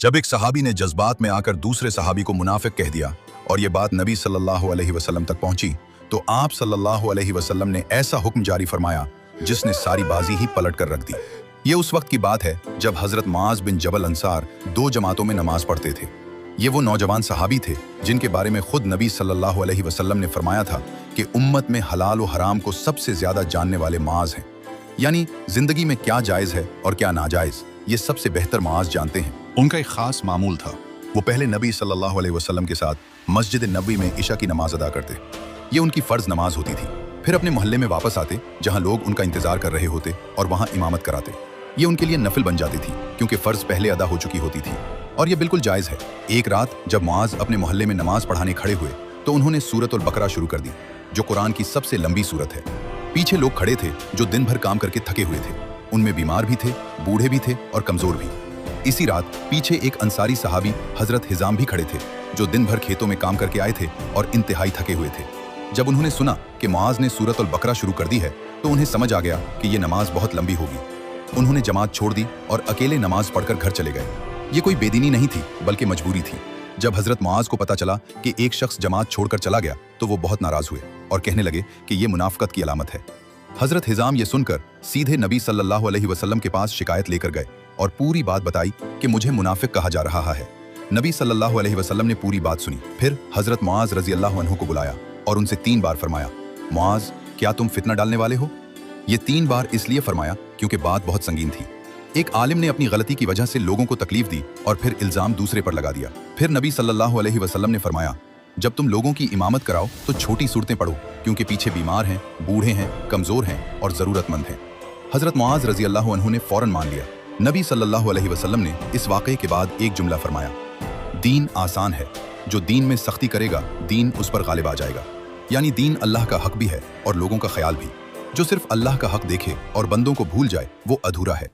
जब एक सहाबी ने जज्बात में आकर दूसरे सहाबी को मुनाफिक कह दिया और ये बात नबी सल्लल्लाहु अलैहि वसल्लम तक पहुंची तो आप सल्लल्लाहु अलैहि वसल्लम ने ऐसा हुक्म जारी फरमाया जिसने सारी बाजी ही पलट कर रख दी। ये उस वक्त की बात है जब हजरत मुआज बिन जबल अंसार 2 जमातों में नमाज पढ़ते थे। ये वो नौजवान सहाबी थे जिनके बारे में खुद नबी सल्लल्लाहु अलैहि वसल्लम ने फरमाया था कि उम्मत में हलाल और हराम को सबसे ज्यादा जानने वाले मुआज हैं, यानी जिंदगी में क्या जायज है और क्या नाजायज ये सबसे बेहतर मुआज जानते हैं। उनका एक खास मामूल था, वो पहले नबी सल्लल्लाहु अलैहि वसल्लम के साथ मस्जिद नबवी में इशा की नमाज अदा करते। ये उनकी फर्ज नमाज होती थी। फिर अपने मोहल्ले में वापस आते जहां लोग उनका इंतजार कर रहे होते और वहां इमामत कराते। ये उनके लिए नफिल बन जाती थी क्योंकि फर्ज पहले अदा हो चुकी होती थी और ये बिल्कुल जायज है। एक रात जब मुआज अपने मोहल्ले में नमाज पढ़ाने खड़े हुए तो उन्होंने सूरत अल बकरा शुरू कर दी, जो कुरान की सबसे लंबी सूरत है। पीछे लोग खड़े थे जो दिन भर काम करके थके हुए थे, उनमें बीमार भी थे, बूढ़े भी थे और कमजोर भी। इसी रात पीछे एक अंसारी सहाबी हजरत हिजाम भी खड़े थे जो दिन भर खेतों में काम करके आए थे और इंतहाई थके हुए थे। जब उन्होंने सुना कि मुआज ने सूरत अल बकरा शुरू कर दी है तो उन्हें समझ आ गया कि ये नमाज बहुत लंबी होगी। उन्होंने जमात छोड़ दी और अकेले नमाज पढ़कर घर चले गए। ये कोई बेदीनी नहीं थी बल्कि मजबूरी थी। जब हजरत मुआज को पता चला कि एक शख्स जमात छोड़कर चला गया तो वो बहुत नाराज हुए और कहने लगे कि ये मुनाफिकत की अलामत है। हजरत हिजाम ये सुनकर सीधे नबी सल्लल्लाहु अलैहि वसल्लम के पास शिकायत लेकर गए और पूरी बात बताई कि मुझे मुनाफिक कहा जा रहा है। नबी सल्लल्लाहु अलैहि वसल्लम ने पूरी बात सुनी। फिर हजरत मुआज रजी अल्लाह अन्हु को बुलाया और उनसे 3 बार फरमाया, मुआज क्या तुम फितना डालने वाले हो? ये 3 बार इसलिए फरमाया क्योंकि बात बहुत संगीन थी। एक आलिम ने अपनी गलती की वजह से लोगों को तकलीफ दी और फिर इल्जाम दूसरे पर लगा दिया। फिर नबी सल्लल्लाहु अलैहि वसल्लम ने फरमाया, जब तुम लोगों की इमामत कराओ तो छोटी सूरतें पढ़ो क्योंकि पीछे बीमार हैं, बूढ़े हैं, कमजोर हैं और जरूरतमंद हैं। हजरत मुआज रजी अल्लाह अन्हु ने फौरन मान लिया। नबी सल्लल्लाहु अलैहि वसल्लम ने इस वाक़े के बाद एक जुमला फरमाया, दीन आसान है, जो दीन में सख्ती करेगा दीन उस पर गालिब आ जाएगा। यानी दीन अल्लाह का हक भी है और लोगों का ख्याल भी। जो सिर्फ अल्लाह का हक देखे और बंदों को भूल जाए वो अधूरा है।